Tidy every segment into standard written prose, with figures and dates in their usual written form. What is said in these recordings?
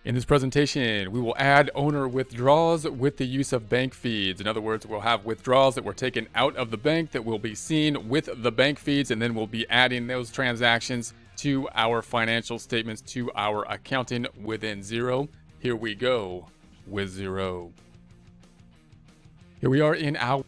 In this presentation, we will add owner withdrawals with the use of bank feeds. In other words, we'll have withdrawals that were taken out of the bank that will be seen with the bank feeds, and then we'll be adding those transactions to our financial statements, to our accounting within Xero. Here we go with Xero. Here we are in our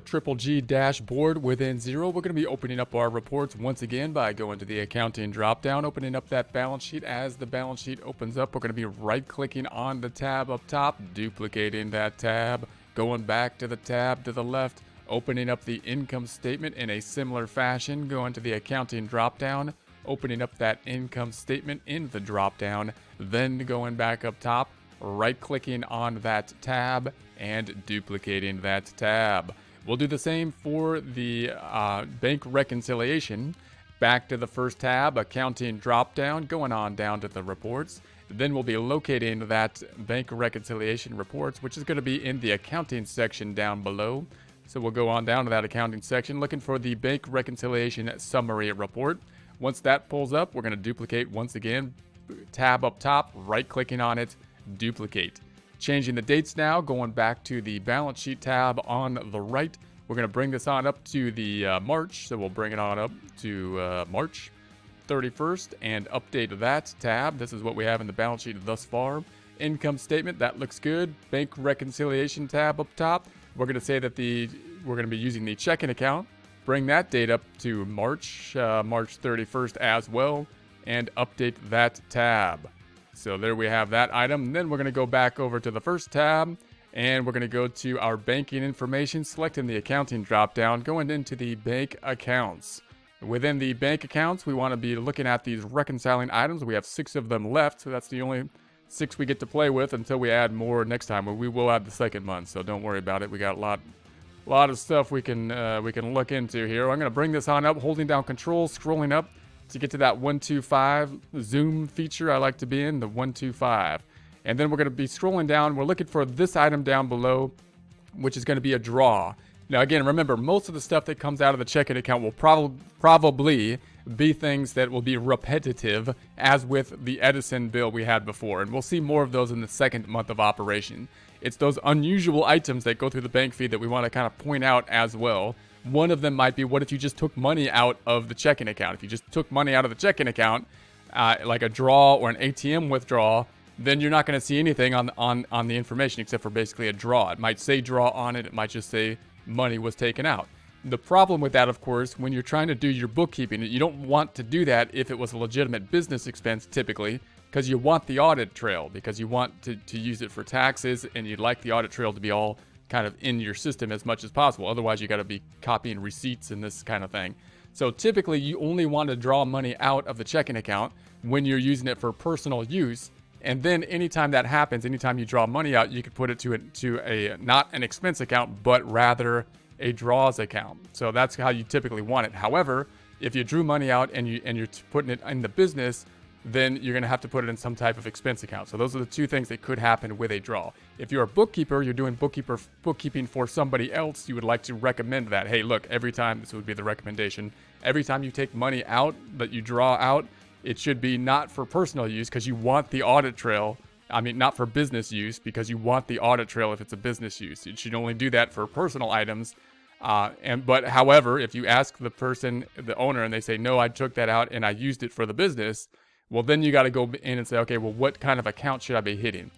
Triple G dashboard within Xero. We're going to be opening up our reports once again by going to the accounting dropdown, opening up that balance sheet. As the balance sheet opens up, we're going to be right-clicking on the tab up top, duplicating that tab, going back to the tab to the left, opening up the income statement in a similar fashion, going to the accounting dropdown, opening up that income statement in the dropdown, then going back up top, right-clicking on that tab, and duplicating that tab. We'll do the same for the bank reconciliation. Back to the first tab, accounting dropdown, going on down to the reports. Then we'll be locating that bank reconciliation reports, which is going to be in the accounting section down below. So we'll go on down to that accounting section, looking for the bank reconciliation summary report. Once that pulls up, we're going to duplicate once again. Tab up top, right-clicking on it, duplicate. Changing the dates now, going back to the balance sheet tab on the right. We're going to bring this on up to the March, so we'll bring it on up to March 31st and update that tab. This is what we have in the balance sheet thus far. Income statement, that looks good. Bank reconciliation tab up top. We're going to say that we're going to be using the checking account. Bring that date up to March 31st as well, and update that tab. So there we have that item. And then we're going to go back over to the first tab, and we're going to go to our banking information, selecting the accounting dropdown, going into the bank accounts. Within the bank accounts, we want to be looking at these reconciling items. We have 6 of them left, so that's the only 6 we get to play with until we add more next time. But we will add the second month, so don't worry about it. We got a lot of stuff we can look into here. I'm going to bring this on up, holding down Control, scrolling up to get to that 125 zoom feature I like to be in, the 125. And then we're going to be scrolling down. We're looking for this item down below, which is going to be a draw. Now, again, remember, most of the stuff that comes out of the checking account will probably be things that will be repetitive, as with the Edison bill we had before. And we'll see more of those in the second month of operation. It's those unusual items that go through the bank feed that we want to kind of point out as well. One of them might be, what if you just took money out of the checking account? If you just took money out of the checking account, like a draw or an ATM withdrawal, then you're not going to see anything on the information except for basically a draw. It might say draw on it. It might just say money was taken out. The problem with that, of course, when you're trying to do your bookkeeping, you don't want to do that if it was a legitimate business expense typically, because you want the audit trail, because you want to use it for taxes, and you'd like the audit trail to be all kind of in your system as much as possible. Otherwise, you got to be copying receipts and this kind of thing. So typically, you only want to draw money out of the checking account when you're using it for personal use. And then anytime that happens, anytime you draw money out, you could put it to a not an expense account, but rather a draws account. So that's how you typically want it. However, if you drew money out and you're putting it in the business, then you're going to have to put it in some type of expense account. So those are the two things that could happen with a draw. If you're a bookkeeper, you're doing bookkeeping for somebody else, you would like to recommend that. Hey, look, every time, this would be the recommendation, every time you take money out that you draw out, it should be not for personal use because you want the audit trail. I mean, not for business use because you want the audit trail if it's a business use. You should only do that for personal items. But however, if you ask the person, the owner, and they say, no, I took that out and I used it for the business, well, then you got to go in and say, okay, well, what kind of account should I be hitting?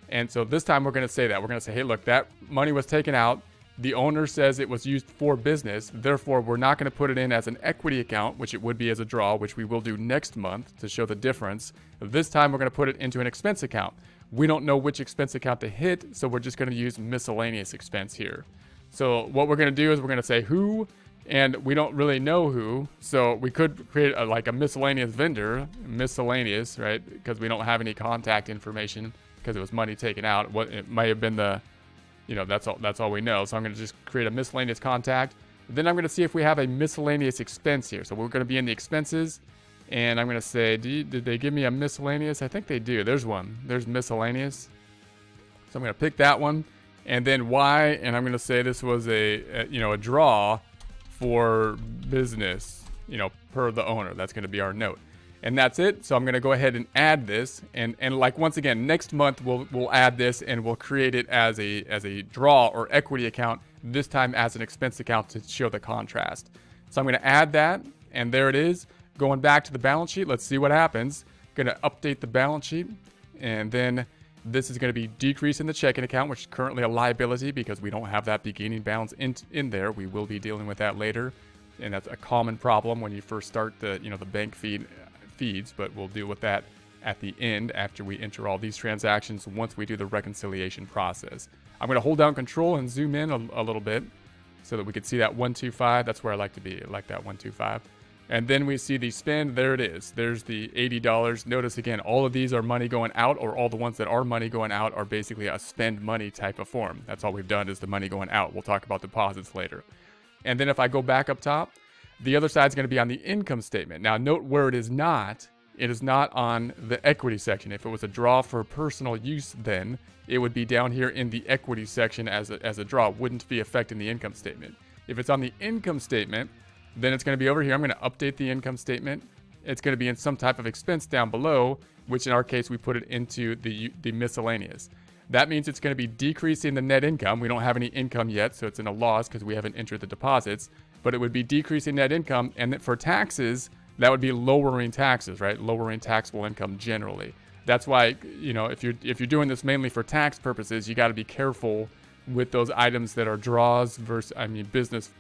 And so this time we're going to say that. We're going to say, hey, look, that money was taken out. The owner says it was used for business. Therefore, we're not going to put it in as an equity account, which it would be as a draw, which we will do next month to show the difference. This time we're going to put it into an expense account. We don't know which expense account to hit, so we're just going to use miscellaneous expense here. So what we're going to do is we're going to say who, and we don't really know who, so we could create like a miscellaneous vendor, miscellaneous, right? Because we don't have any contact information because it was money taken out. What it may have been that's all we know. So I'm going to just create a miscellaneous contact. Then I'm going to see if we have a miscellaneous expense here. So we're going to be in the expenses, and I'm going to say, did they give me a miscellaneous? I think they do. There's one. There's miscellaneous. So I'm going to pick that one, and then Y, and I'm going to say this was a draw for business, per the owner. That's going to be our note. And that's it. So I'm going to go ahead and add this. And like, once again, next month we'll add this and we'll create it as a draw or equity account, this time as an expense account to show the contrast. So I'm going to add that, and there it is. Going back to the balance sheet, let's see what happens. Going to update the balance sheet, and then this is going to be decrease in the checking account, which is currently a liability because we don't have that beginning balance in there. We will be dealing with that later, and that's a common problem when you first start the bank feeds, but we'll deal with that at the end after we enter all these transactions once we do the reconciliation process. I'm going to hold down control and zoom in a little bit so that we can see that 125. That's where I like to be. I like that 125. And then we see the spend. There it is. There's the $80. Notice again, all of these are money going out, or all the ones that are money going out are basically a spend money type of form. That's all we've done is the money going out. We'll talk about deposits later. And then if I go back up top, the other side is going to be on the income statement. Now note where it is not on the equity section. If it was a draw for personal use, then it would be down here in the equity section as a draw. It wouldn't be affecting the income statement. If it's on the income statement, then it's going to be over here. I'm going to update the income statement. It's going to be in some type of expense down below, which in our case, we put it into the miscellaneous. That means it's going to be decreasing the net income. We don't have any income yet, so it's in a loss because we haven't entered the deposits. But it would be decreasing net income, and for taxes, that would be lowering taxes, right? Lowering taxable income generally. That's why, if you're doing this mainly for tax purposes, you got to be careful with those items that are draws versus, business,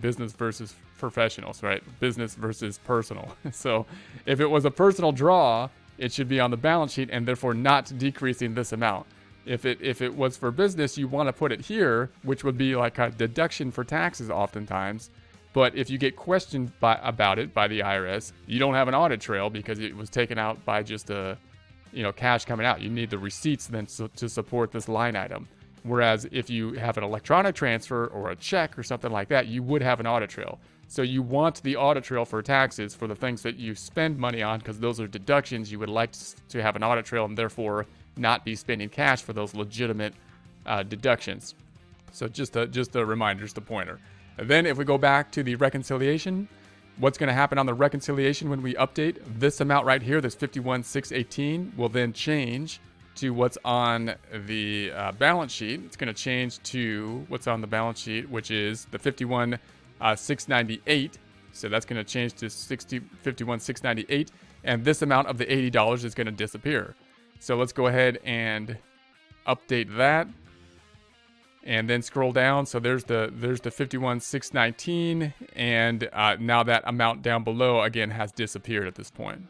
business versus professionals, right? Business versus personal. So if it was a personal draw, it should be on the balance sheet and therefore not decreasing this amount. If it was for business, you want to put it here, which would be like a deduction for taxes oftentimes. But if you get questioned about it by the IRS, you don't have an audit trail because it was taken out by just cash coming out. You need the receipts then to support this line item. Whereas if you have an electronic transfer or a check or something like that, you would have an audit trail. So you want the audit trail for taxes for the things that you spend money on because those are deductions. You would like to have an audit trail and therefore not be spending cash for those legitimate deductions. So just a reminder, just a pointer. And then if we go back to the reconciliation, what's going to happen on the reconciliation when we update this amount right here, this 51,618, will then change to what's on the balance sheet. It's going to change to what's on the balance sheet, which is the 51,698. So that's going to change to 51,698, and this amount of the $80 is going to disappear. So let's go ahead and update that. And then scroll down. So there's the 51,619, and now that amount down below again has disappeared at this point.